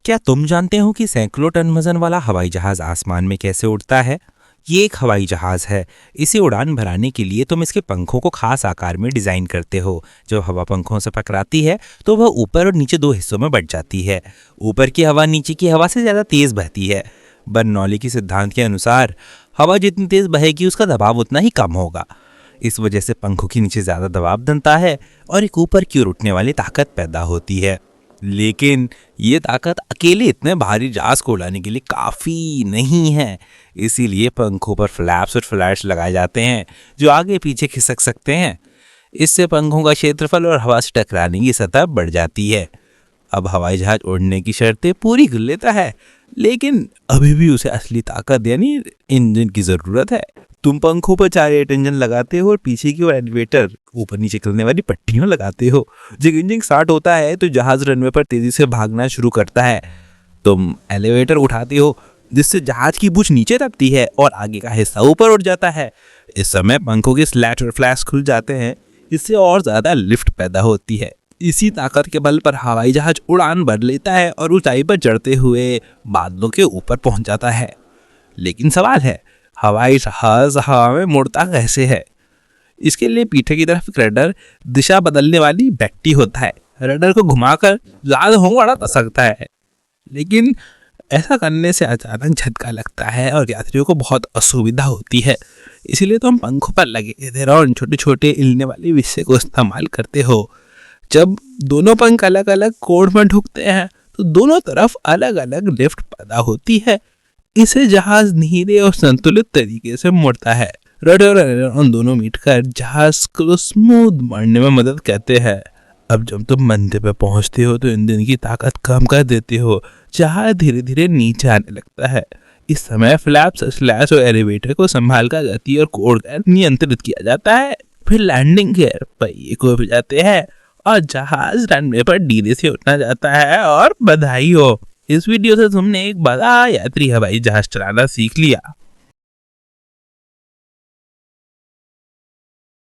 क्या तुम जानते हो कि सैकड़ों टन वजन वाला हवाई जहाज आसमान में कैसे उड़ता है? ये एक हवाई जहाज है। इसे उड़ान भराने के लिए तुम इसके पंखों को खास आकार में डिजाइन करते हो। जब हवा पंखों से टकराती है तो वह ऊपर और नीचे दो हिस्सों में बंट जाती है। ऊपर की हवा नीचे की हवा से ज्यादा तेज बहती है। बर्नौली के सिद्धांत के अनुसार हवा जितनी तेज बहेगी उसका दबाव उतना ही कम होगा। इस वजह से पंखों के नीचे ज्यादा दबाव बनता है और एक ऊपर की ओर उठने वाली ताकत पैदा होती है। लेकिन ये ताकत अकेले इतने भारी जहाज को उड़ाने के लिए काफ़ी नहीं है। इसीलिए पंखों पर फ्लैप्स और फ्लैट्स लगाए जाते हैं जो आगे पीछे खिसक सकते हैं। इससे पंखों का क्षेत्रफल और हवा से टकराने की सतह बढ़ जाती है। अब हवाई जहाज उड़ने की शर्तें पूरी कर लेता है, लेकिन अभी भी उसे असली ताकत यानी इंजन की ज़रूरत है। तुम पंखों पर 4 जेट इंजन लगाते हो और पीछे की ओर एलिवेटर ऊपर नीचे चलने वाली पट्टियां लगाते हो। जब इंजन स्टार्ट होता है तो जहाज रनवे पर तेजी से भागना शुरू करता है। तुम एलिवेटर उठाते हो जिससे जहाज की पूंछ नीचे दबती है और आगे का हिस्सा ऊपर उठ जाता है। इस समय पंखों के स्लैट और फ्लैप्स खुल जाते हैं, इससे और ज्यादा लिफ्ट पैदा होती है। इसी ताकत के बल पर हवाई जहाज उड़ान भर लेता है और ऊंचाई पर चढ़ते हुए बादलों के ऊपर पहुंच जाता है। लेकिन सवाल है, हवाई जहाज हवा में मुड़ता कैसे है? इसके लिए पीछे की तरफ एक रडर दिशा बदलने वाली बैटरी होता है। रडर को घुमाकर जहाज होंगड़ा सकता है, लेकिन ऐसा करने से अचानक झटका लगता है और यात्रियों को बहुत असुविधा होती है। इसीलिए तुम पंखों पर लगे इधर और छोटे छोटे हिलने वाले हिस्से को इस्तेमाल करते हो। जब दोनों पंख अलग अलग कोण में ढुकते हैं तो दोनों तरफ अलग अलग लिफ्ट पैदा होती है। इसे जहाज धीरे और संतुलित तरीके से मुड़ता है। रडर और एलेरोन दोनों मिलकर जहाज को स्मूथ बढ़ने में मदद करते हैं। अब जब तुम मंजिल पे पहुंचते हो तो इंजन की ताकत कम कर देते हो। जहाज धीरे धीरे नीचे आने लगता है। इस समय फ्लैप्स, स्लैश और एलिवेटर को संभाल कर गति और कोण नियंत्रित किया जाता है। फिर लैंडिंग गियर पहिए को भी जाते हैं और जहाज रनवे पर धीरे से उठना जाता है। और बधाई हो, इस वीडियो से तुमने एक बड़ा यात्री हवाई जहाज चलाना सीख लिया।